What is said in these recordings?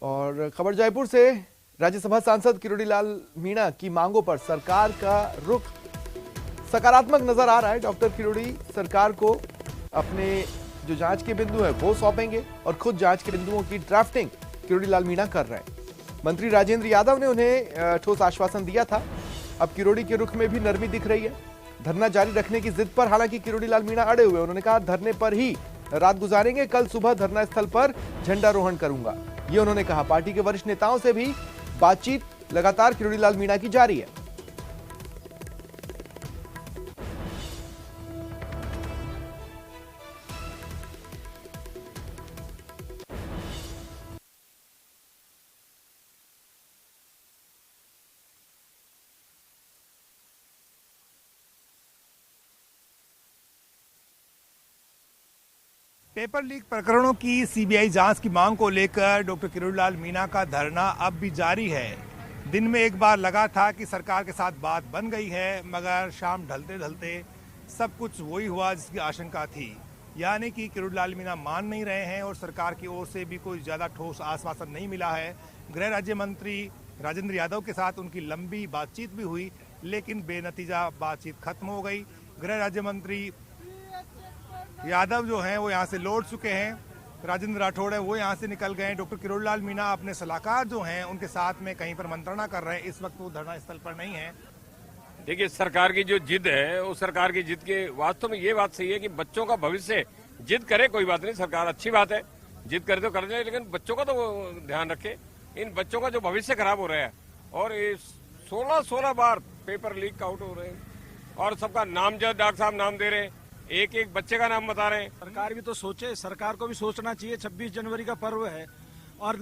और खबर जयपुर से, राज्यसभा सांसद किरोड़ीलाल मीणा की मांगों पर सरकार का रुख सकारात्मक नजर आ रहा है। डॉक्टर किरोड़ी सरकार को अपने जो जांच के बिंदु है वो सौंपेंगे और खुद जांच के बिंदुओं की ड्राफ्टिंग किरोड़ीलाल मीणा कर रहे हैं। मंत्री राजेंद्र यादव ने उन्हें ठोस आश्वासन दिया था। अब किरोड़ी के रुख में भी नरमी दिख रही है। धरना जारी रखने की जिद पर हालांकि किरोड़ीलाल मीणा अड़े हुए। उन्होंने कहा धरने पर ही रात गुजारेंगे, कल सुबह धरना स्थल पर झंडारोहण करूंगा, ये उन्होंने कहा। पार्टी के वरिष्ठ नेताओं से भी बातचीत लगातार किरोड़ीलाल मीणा की जारी है। पेपर लीक प्रकरणों की सीबीआई जांच की मांग को लेकर डॉक्टर किरोड़ीलाल मीणा का धरना अब भी जारी है। दिन में एक बार लगा था कि सरकार के साथ बात बन गई है, मगर शाम ढलते ढलते सब कुछ वही हुआ जिसकी आशंका थी, यानी कि किरोड़ीलाल मीणा मान नहीं रहे हैं और सरकार की ओर से भी कोई ज्यादा ठोस आश्वासन नहीं मिला है। गृह राज्य मंत्री राजेंद्र यादव के साथ उनकी लंबी बातचीत भी हुई, लेकिन बेनतीजा बातचीत खत्म हो गई। गृह राज्य मंत्री यादव जो हैं वो यहाँ से लौट चुके हैं, राजेंद्र राठौड़ है वो यहाँ से निकल गए। डॉक्टर किरोड़ीलाल मीणा अपने सलाहकार जो हैं उनके साथ में कहीं पर मंत्रणा कर रहे हैं। इस वक्त वो धरना स्थल पर नहीं है। देखिए, सरकार की जो जिद है वो सरकार की जिद के वास्तव में ये बात सही है कि बच्चों का भविष्य जिद करे, कोई बात नहीं, सरकार अच्छी बात है, जिद करे तो कर जाए, लेकिन बच्चों का तो ध्यान रखे। इन बच्चों का जो भविष्य खराब हो रहा है और 16 बार पेपर लीक आउट हो रहे हैं और सबका नाम जो डॉक्टर साहब नाम दे रहे हैं, एक एक बच्चे का नाम बता रहे हैं। सरकार भी तो सोचे, सरकार को भी सोचना चाहिए। 26 जनवरी का पर्व है और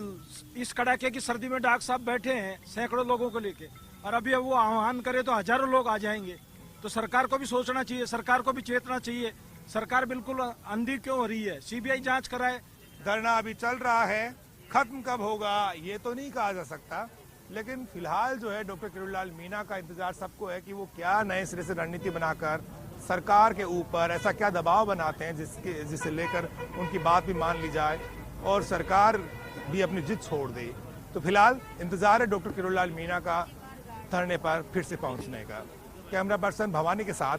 इस कड़ाके की सर्दी में डॉक्टर साहब बैठे हैं सैकड़ों लोगों को लेके, और अभी वो आह्वान करे तो हजारों लोग आ जाएंगे। तो सरकार को भी सोचना चाहिए, सरकार को भी चेतना चाहिए। सरकार बिल्कुल अंधी क्यों हो रही है? सीबीआई जांच कराए। धरना अभी चल रहा है, खत्म कब होगा ये तो नहीं कहा जा सकता, लेकिन फिलहाल जो है डॉक्टर किरोड़ीलाल मीणा का इंतजार सबको है कि वो क्या नए सिरे से रणनीति बनाकर सरकार के ऊपर ऐसा क्या दबाव बनाते हैं जिसे लेकर उनकी बात भी मान ली जाए और सरकार भी अपनी जिद छोड़ दे। तो फिलहाल इंतजार है डॉक्टर किरोड़ीलाल मीणा का धरने पर फिर से पहुंचने का। कैमरा पर्सन भवानी के साथ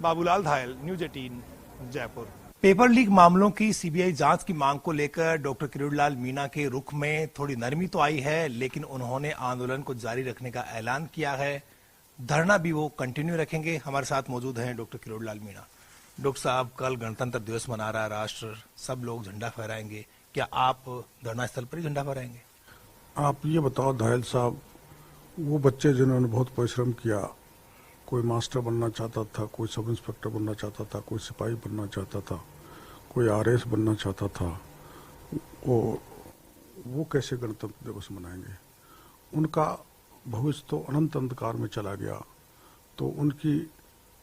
Babulal धायल, news 18 Jaipur. Paper leak मामलों की सीबीआई जांच की मांग को लेकर डॉक्टर किरोड़ीलाल मीणा के रुख में थोड़ी नरमी तो आई है, लेकिन उन्होंने आंदोलन को जारी रखने का ऐलान किया है। धरना भी वो कंटिन्यू रखेंगे। हमारे साथ मौजूद हैं डॉक्टर किरोड़ीलाल मीणा। डॉक्टर साहब, कल गणतंत्र दिवस मना रहा है राष्ट्र, सब लोग झंडा फहराएंगे, क्या आप धरना स्थल पर ही झंडा फहराएंगे? आप ये बताओ धायल साहब, वो बच्चे जिन्होंने बहुत परिश्रम किया, कोई मास्टर बनना चाहता था, कोई सब इंस्पेक्टर बनना चाहता था, कोई सिपाही बनना चाहता था, कोई आरएस बनना चाहता था, वो कैसे गणतंत्र दिवस मनाएंगे? उनका भविष्य तो अनंत अंधकार में चला गया। तो उनकी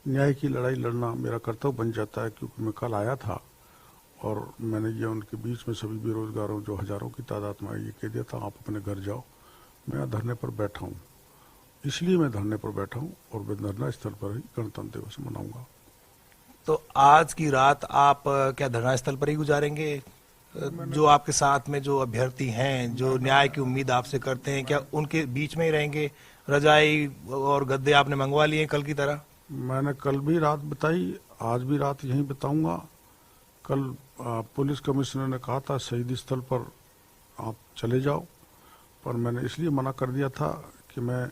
न्याय की लड़ाई लड़ना मेरा कर्तव्य बन जाता है, क्योंकि मैं कल आया था और मैंने ये उनके बीच में सभी बेरोजगारों जो हजारों की तादाद में ये कह दिया था आप अपने घर जाओ। मैं धरने पर बैठा हूँ, इसलिए मैं धरने पर बैठा हूँ और मैं धरना स्थल पर ही गणतंत्र दिवस मनाऊंगा। तो आज की रात आप क्या धरना स्थल पर ही गुजारेंगे? जो आपके साथ में जो अभ्यर्थी हैं, जो न्याय की उम्मीद आपसे करते हैं, क्या उनके बीच में ही रहेंगे? रजाई और गद्दे आपने मंगवा लिए कल की तरह? मैंने कल भी रात बताई, आज भी रात यहीं बताऊंगा। कल पुलिस कमिश्नर ने कहा था शहीदी स्थल पर आप चले जाओ, पर मैंने इसलिए मना कर दिया था कि मैं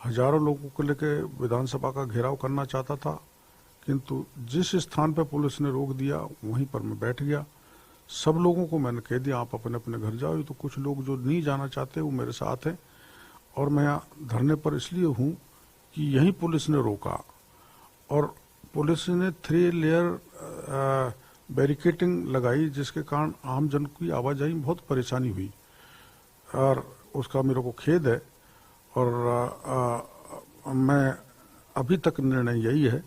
हजारों लोगों को लेकर विधानसभा का घेराव करना चाहता था, किंतु जिस स्थान पर पुलिस ने रोक दिया वहीं पर मैं बैठ गया। सब लोगों को मैंने कह दिया आप अपने अपने घर जाओ। तो कुछ लोग जो नहीं जाना चाहते वो मेरे साथ हैं, और मैं धरने पर इसलिए हूँ कि यहीं पुलिस ने रोका और पुलिस ने 3 लेयर बैरिकेटिंग लगाई, जिसके कारण आम जन की आवाजाही में बहुत परेशानी हुई और उसका मेरे को खेद है। और मैं अभी तक निर्णय यही है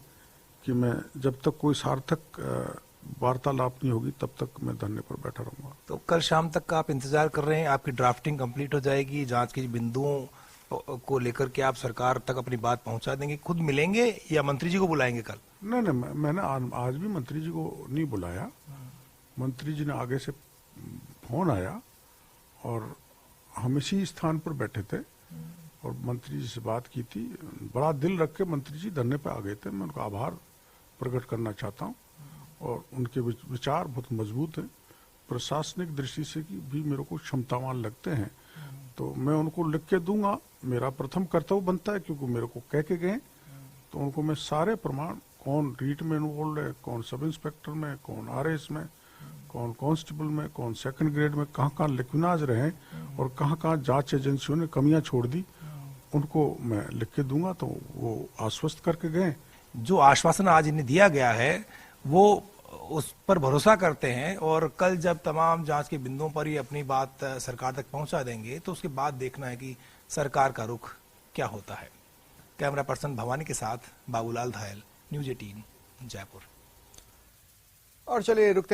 कि मैं जब तक कोई सार्थक वार्तालाप नहीं होगी तब तक मैं धरने पर बैठा रहूंगा। तो कल शाम तक का आप इंतजार कर रहे हैं? आपकी ड्राफ्टिंग कंप्लीट हो जाएगी, जांच के बिंदुओं को लेकर के आप सरकार तक अपनी बात पहुंचा देंगे? खुद मिलेंगे या मंत्री जी को बुलाएंगे कल? नहीं, मैंने आज भी मंत्री जी को नहीं बुलाया। मंत्री जी ने आगे से फोन आया और हम इसी स्थान पर बैठे थे और मंत्री जी से बात की थी। बड़ा दिल रख के मंत्री जी धरने पे आ गए थे। मैं उनका आभार प्रकट करना चाहता हूँ और उनके विचार बहुत मजबूत हैं। प्रशासनिक दृष्टि से भी मेरे को क्षमतावान लगते हैं, तो मैं उनको लिख के दूंगा। मेरा प्रथम कर्तव्य बनता है, क्योंकि मेरे को कह के गए, तो उनको मैं सारे प्रमाण, कौन रीट में इन्वॉल्व है, कौन सब इंस्पेक्टर में, कौन आरएस में, कौन कांस्टेबल में, कौन सेकंड ग्रेड में, कहाँ लिखनाज रहे और कहाँ जांच एजेंसियों ने कमियां छोड़ दी, उनको मैं लिख के दूंगा। तो वो आश्वस्त करके गए। जो आश्वासन आज इन्हें दिया गया है वो उस पर भरोसा करते हैं और कल जब तमाम जांच के बिंदुओं पर ही अपनी बात सरकार तक पहुंचा देंगे तो उसके बाद देखना है कि सरकार का रुख क्या होता है। कैमरा पर्सन भवानी के साथ बाबूलाल धायल, न्यूज़ 18 जयपुर। और चलिए रुकते